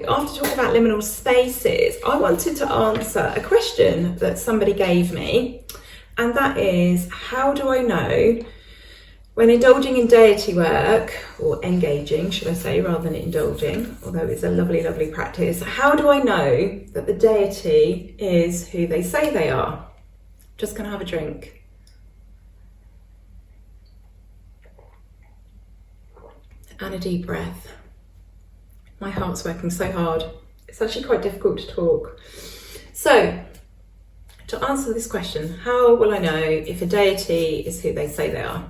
after talking about liminal spaces, I wanted to answer a question that somebody gave me, and that is, how do I know when indulging in deity work, or engaging, should I say, rather than indulging, although it's a lovely, lovely practice, how do I know that the deity is who they say they are? Just gonna have a drink. And a deep breath. My heart's working so hard. It's actually quite difficult to talk. So, to answer this question, how will I know if a deity is who they say they are?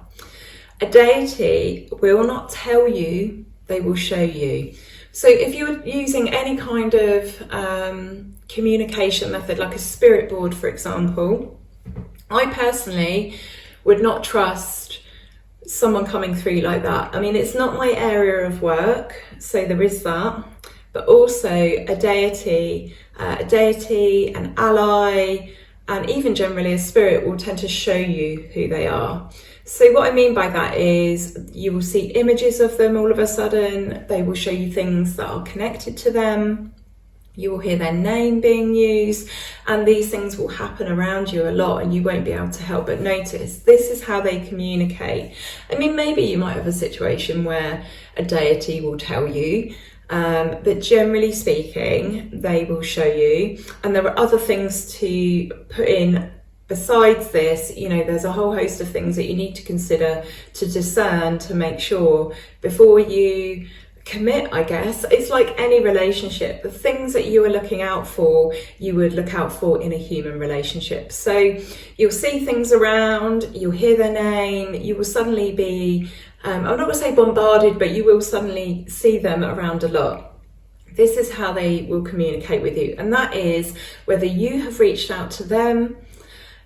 A deity will not tell you, they will show you. So if you're using any kind of communication method, like a spirit board, for example, I personally would not trust someone coming through like that. I mean, it's not my area of work, so there is that, but also a deity, an ally, and even generally a spirit will tend to show you who they are. So what I mean by that is you will see images of them all of a sudden. They will show you things that are connected to them. You will hear their name being used, and these things will happen around you a lot, and you won't be able to help but notice. This is how they communicate. I mean, maybe you might have a situation where a deity will tell you, but generally speaking, they will show you. And there are other things to put in besides this. You know, there's a whole host of things that you need to consider, to discern, to make sure before you commit, I guess. It's like any relationship. The things that you are looking out for, you would look out for in a human relationship. So you'll see things around, you'll hear their name, you will suddenly be, I'm not going to say bombarded, but you will suddenly see them around a lot. This is how they will communicate with you. And that is whether you have reached out to them.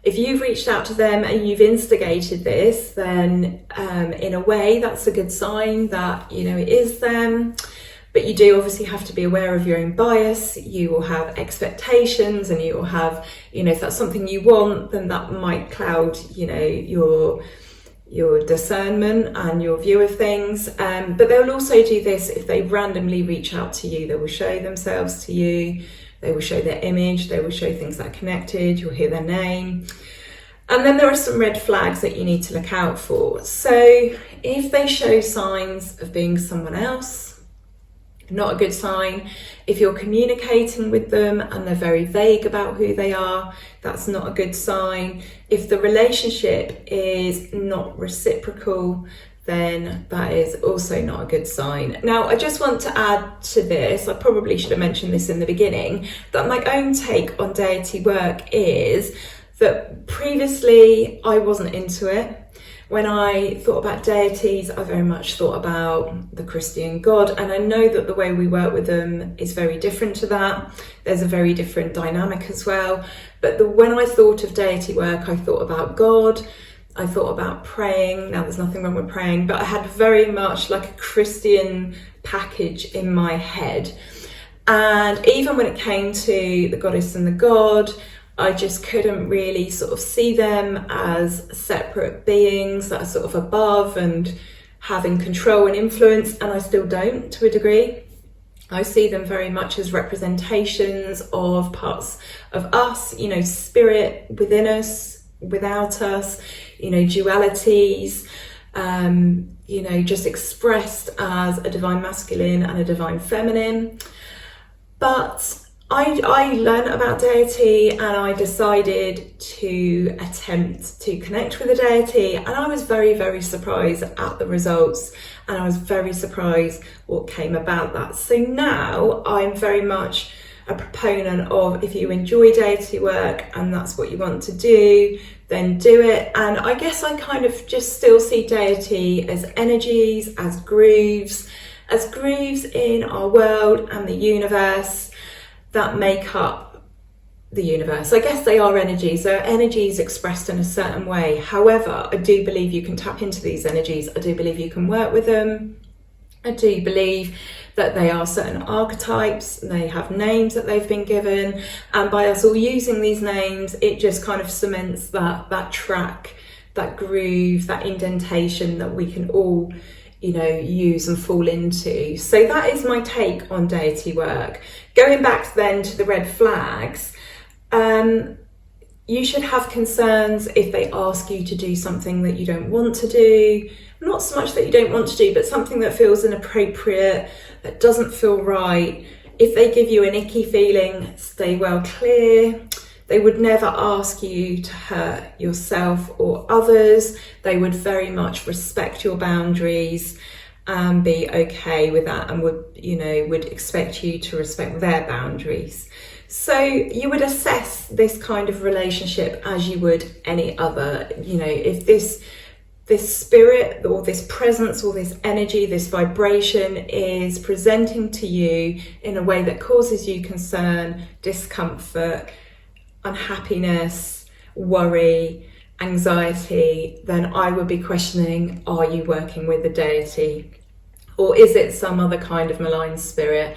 If you've reached out to them and you've instigated this, then in a way that's a good sign that, you know, it is them. But you do obviously have to be aware of your own bias. You will have expectations, and you will have, you know, if that's something you want, then that might cloud, you know, your discernment and your view of things. But they'll also do this if they randomly reach out to you. They will show themselves to you. They will show their image, they will show things that are connected, you'll hear their name. And then there are some red flags that you need to look out for. So if they show signs of being someone else, not a good sign. If you're communicating with them and they're very vague about who they are, that's not a good sign. If the relationship is not reciprocal, then that is also not a good sign. Now, I just want to add to this, I probably should have mentioned this in the beginning, that my own take on deity work is that previously I wasn't into it. When I thought about deities, I very much thought about the Christian God, and I know that the way we work with them is very different to that. There's a very different dynamic as well. But when I thought of deity work, I thought about God, I thought about praying. Now, there's nothing wrong with praying, but I had very much like a Christian package in my head. And even when it came to the goddess and the god, I just couldn't really sort of see them as separate beings that are sort of above and having control and influence, and I still don't, to a degree. I see them very much as representations of parts of us, you know, spirit within us, without us, you know, dualities, you know, just expressed as a divine masculine and a divine feminine. But I learned about deity, and I decided to attempt to connect with a deity, and I was very, very surprised at the results, and I was very surprised what came about that. So now I'm very much a proponent of, if you enjoy deity work and that's what you want to do, then do it. And I guess I kind of just still see deity as energies, as grooves in our world and the universe that make up the universe. I guess they are energies. They're energies expressed in a certain way. However, I do believe you can tap into these energies. I do believe you can work with them. I do believe that they are certain archetypes, they have names that they've been given, and by us all using these names, it just kind of cements that track, that groove, that indentation that we can all, use and fall into. So that is my take on deity work. Going back then to the red flags, you should have concerns if they ask you to do something that you don't want to do. Not so much that you don't want to do, but something that feels inappropriate, that doesn't feel right. If they give you an icky feeling, stay well clear. They would never ask you to hurt yourself or others. They would very much respect your boundaries and be okay with that, and would expect you to respect their boundaries. So you would assess this kind of relationship as you would any other. If this spirit or this presence or this energy, this vibration is presenting to you in a way that causes you concern, discomfort, unhappiness, worry, anxiety, then I would be questioning, are you working with a deity? Or is it some other kind of malign spirit?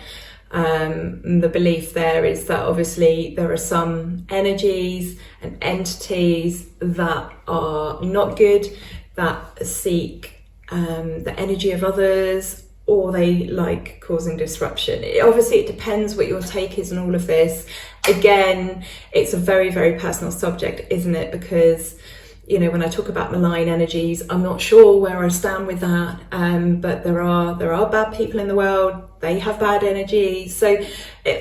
The belief there is that obviously there are some energies and entities that are not good, that seek the energy of others, or they like causing disruption. Obviously it depends what your take is on all of this. Again, it's a very, very personal subject, isn't it? Because when I talk about malign energies, I'm not sure where I stand with that. But there are bad people in the world. They have bad energy. So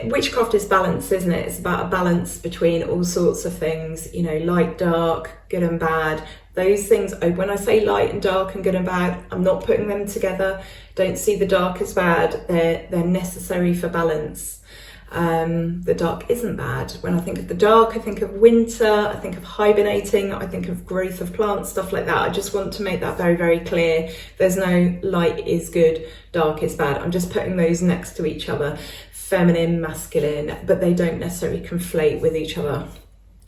witchcraft is balance, isn't it? It's about a balance between all sorts of things, light, dark, good and bad. Those things, when I say light and dark and good and bad, I'm not putting them together. Don't see the dark as bad. They're necessary for balance. The dark isn't bad. When I think of the dark, I think of winter, I think of hibernating, I think of growth of plants, stuff like that. I just want to make that very, very clear. There's no light is good, dark is bad. I'm just putting those next to each other, feminine, masculine, but they don't necessarily conflate with each other.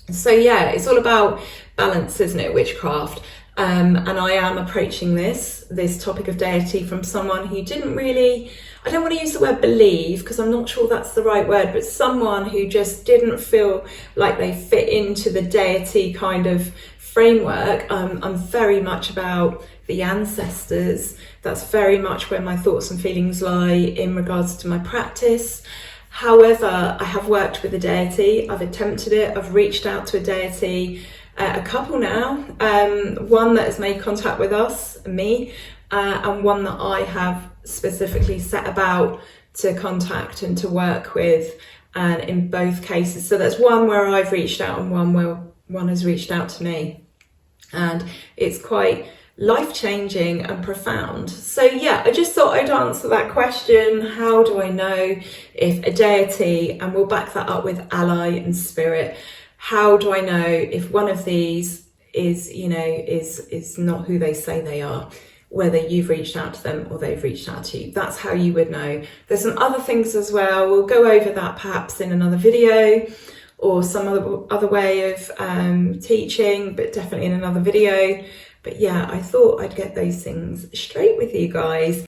So yeah, it's all about balance, isn't it, witchcraft? And I am approaching this topic of deity from someone who didn't really, I don't want to use the word believe because I'm not sure that's the right word, but someone who just didn't feel like they fit into the deity kind of framework. I'm very much about the ancestors. That's very much where my thoughts and feelings lie in regards to my practice. However, I have worked with a deity. I've attempted it. I've reached out to a deity. A couple now, one that has made contact with us, me, and one that I have specifically set about to contact and to work with, and in both cases. So that's one where I've reached out and one where one has reached out to me. And it's quite life-changing and profound. So yeah, I just thought I'd answer that question. How do I know if a deity, and we'll back that up with ally and spirit, how do I know if one of these is not who they say they are, whether you've reached out to them or they've reached out to you? That's how you would know. There's some other things as well. We'll go over that perhaps in another video or some other way of teaching, but definitely in another video. But yeah, I thought I'd get those things straight with you guys.